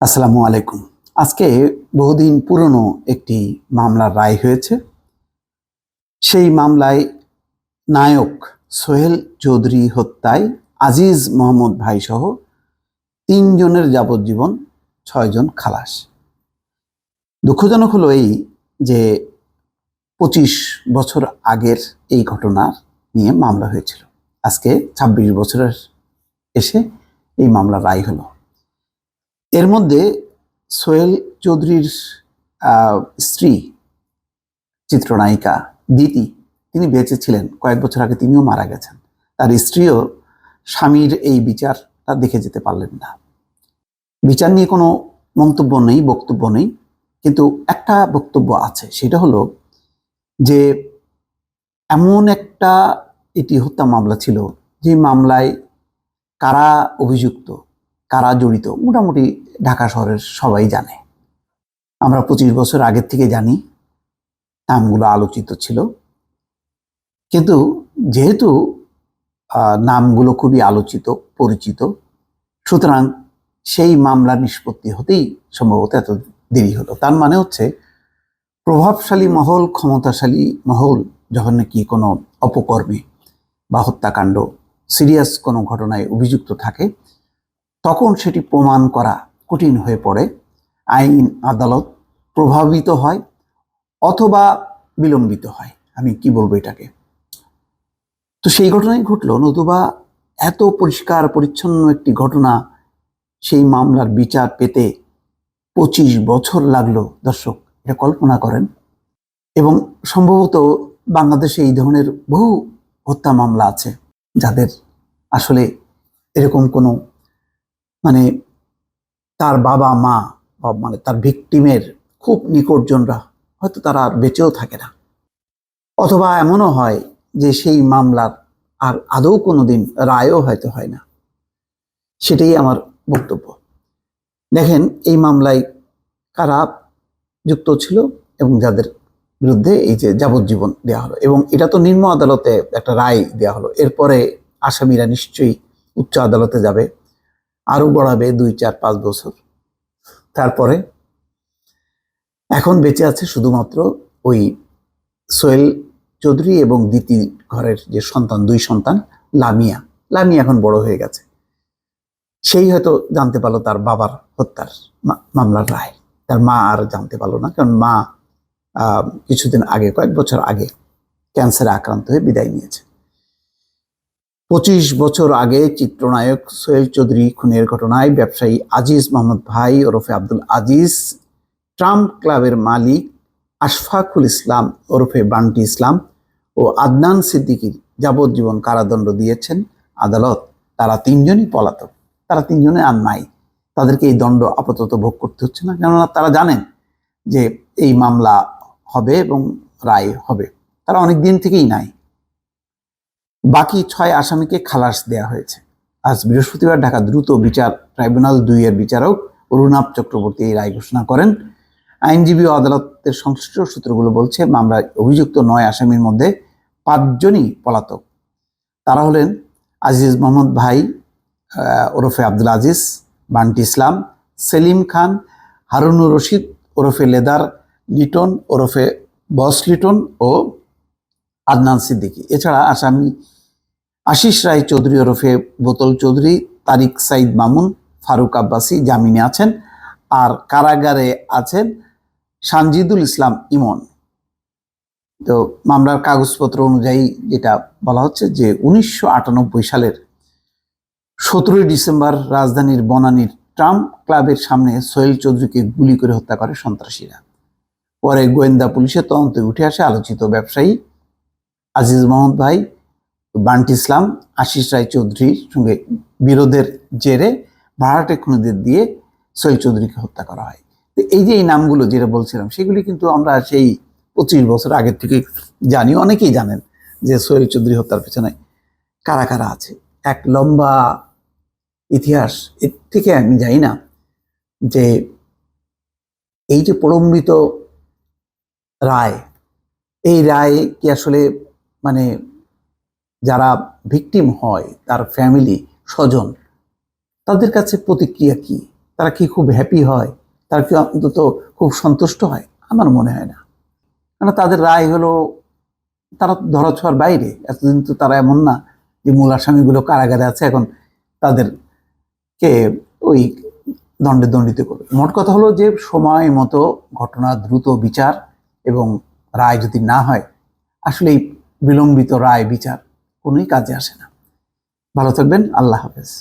আসসালামু আলাইকুম। আজকে বহুদিন পুরনো একটি মামলার রায় হয়েছে। সেই মামলায় নায়ক সোহেল চৌধুরী হত্যায় আজিজ মোহাম্মদ ভাই সহ ৩ জনের যাবজ্জীবন, ৬ জন খালাস। দুঃখজনক হলো এই যে ২৫ বছর আগের এই ঘটনা নিয়ে মামলা হয়েছিল। আজকে ২৬ বছরের এসে এই মামলার রায় হলো। এর মধ্যে সোহেল চৌধুরীর স্ত্রী চিত্রনায়িকা দিতি, তিনি বেঁচে ছিলেন। কয়েক বছর আগে তিনিও মারা গেছেন। তার স্ত্রীও স্বামীর এই বিচারটা দেখে যেতে পারলেন না। বিচার নিয়ে কোনো মন্তব্য নেই, বক্তব্য নেই, কিন্তু একটা বক্তব্য আছে। সেটা হলো যে এমন একটা এটি হত্যা মামলা ছিল যে মামলায় কারা অভিযুক্ত, কারা জড়িত মোটামুটি ঢাকা শহরের সবাই জানে। আমরা ২৫ বছর আগের থেকে জানি, নামগুলো আলোচিত ছিল। কিন্তু যেহেতু নামগুলো খুবই আলোচিত, পরিচিত, সুতরাং সেই মামলা নিষ্পত্তি হতেই সম্ভবত এত দেরি হলো। তার মানে হচ্ছে প্রভাবশালী মহল, ক্ষমতাশালী মহল যখন নাকি কোনো অপকর্মে বা হত্যাকাণ্ড, সিরিয়াস কোনো ঘটনায় অভিযুক্ত থাকে, তখন সেটি প্রমাণ করা কঠিন হয়ে পড়ে। আইন আদালত প্রভাবিত হয় অথবা বিলম্বিত হয়। আমি কি বলবো এটাকে? তো সেই ঘটনাই ঘটলো, নতুবা এত পরিষ্কার পরিচ্ছন্ন একটি ঘটনা, সেই মামলার বিচার পেতে ২৫ বছর লাগলো। দর্শক, এটা কল্পনা করেন। এবং সম্ভবত বাংলাদেশে এই ধরনের বহু হত্যা মামলা আছে যাদের আসলে এরকম কোনো মানে তার বাবা মা বা মানে তার ভিকটিমের খুব নিকটজনরা হয়তো তারা আর বেঁচেও থাকে না, অথবা এমনও হয় যে সেই মামলার আর আদৌ কোনোদিন রায়ও হয়তো হয় না। সেটাই আমার বক্তব্য। দেখেন, এই মামলায় কারা যুক্ত ছিল এবং যাদের বিরুদ্ধে এই যে যাবজ্জীবন দেওয়া হলো, এবং এটা তো নিম্ন আদালতে একটা রায় দেওয়া হলো। এরপরে আসামিরা নিশ্চয়ই উচ্চ আদালতে যাবে, আরো গড়াবে ২, ৪, ৫ বছর। তারপরে এখন বেঁচে আছে শুধুমাত্র ওই সোহেল চৌধুরী এবং দিতি ঘরের যে সন্তান, ২ সন্তান, লামিয়া। লামিয়া এখন বড় হয়ে গেছে। সেই হয়তো জানতে পারলো তার বাবার হত্যার মামলার রায়। তার মা আর জানতে পারলো না, কারণ মা কিছুদিন আগে, কয়েক বছর আগে ক্যান্সারে আক্রান্ত হয়ে বিদায় নিয়েছে। ২৫ বছর আগে চিত্রনায়ক সোহেল চৌধুরী খুনের ঘটনায় ব্যবসায়ী আজিজ মোহাম্মদ ভাই ওরফে আব্দুল আজিজ, ট্রাম্প ক্লাবের মালিক আশফাকুল ইসলাম ওরফে বান্টি ইসলাম ও আদনান সিদ্দিকীর যাবজ্জীবন কারাদণ্ড দিয়েছেন আদালত। তারা ৩ জনই পলাতক। তারা ৩ জনে আর নাই। তাদেরকে এই দণ্ড আপাতত ভোগ করতে হচ্ছে না, কেননা তারা জানেন যে এই মামলা হবে এবং রায় হবে। তারা অনেক দিন থেকেই নাই। বাকি ৬ আসামিকে খালাস দেয়া হয়েছে। আজ বৃহস্পতিবার ঢাকা দ্রুত বিচার ট্রাইব্যুনাল ২ এর বিচারক অরুণাভ চক্রবর্তী এই রায় ঘোষণা করেন। আইনজীবী ও আদালতের সংশ্লিষ্ট সূত্রগুলো বলছে, মামলায় অভিযুক্ত ৯ আসামির মধ্যে ৫ জনই পলাতক। তারা হলেন আজিজ মোহাম্মদ ভাই ওরফে আব্দুল আজিজ, বান্টি ইসলাম, সেলিম খান, হারুনুর রশিদ ওরফে লেদার লিটন ওরফে বস লিটন ও আদনান সিদ্দিকী। এছাড়া আসামি আশিস রায় চৌধুরী ওরফে বোতল চৌধুরী, তারিক সাইদ মামুন, ফারুক আব্বাসী জামিনে আছেন। আর কারাগারে আছেন সানজিদুল ইসলাম ইমন। তো মামলার কাগজপত্র অনুযায়ী যেটা বলা হচ্ছে যে ১৯৯৮ সালের ১৭ ডিসেম্বর রাজধানীর বনানীর ট্রাম্প ক্লাবের সামনে সোহেল চৌধুরীকে গুলি করে হত্যা করে সন্ত্রাসীরা। পরে গোয়েন্দা পুলিশের তদন্তে উঠে আসে আলোচিত ব্যবসায়ী আজিজ মোহাম্মদ ভাই, বান্টি ইসলাম, আশিস রায় চৌধুরীর সঙ্গে বিরোধের জেরে ভাড়াটে খুনিদের দিয়ে সোহেল চৌধুরীকে হত্যা করা হয়। তো এই যে এই নামগুলো যেটা বলছিলাম, সেগুলি কিন্তু আমরা সেই ২৫ বছর আগের থেকে জানি। অনেকেই জানেন যে সোহেল চৌধুরী হত্যার পেছনে কারা কারা আছে। এক লম্বা ইতিহাস। এর থেকে আমি জানি না যে এই যে প্রলম্বিত রায়, এই রায় কি আসলে মানে যারা ভিকটিম হয়, তার ফ্যামিলি, স্বজন, তাদের কাছে প্রতিক্রিয়া কি? তারা কি খুব হ্যাপি হয়? তারা কি অন্তত খুব সন্তুষ্ট হয়? আমার মনে হয় না। কারণ তাদের রায় হলো, তারা ধরাছোঁয়ার বাইরে। এতদিন তো তারা এমন না যে মূল আসামিগুলো কারাগারে আছে, এখন তাদেরকে ওই দণ্ডে দণ্ডিত করবে। মোট কথা হলো যে সময় মতো ঘটনা দ্রুত বিচার এবং রায় যদি না হয়, আসলে এই বিলম্বিত রায় বিচার কোনোই কাজে আসে না। ভালো থাকবেন। আল্লাহ হাফেজ।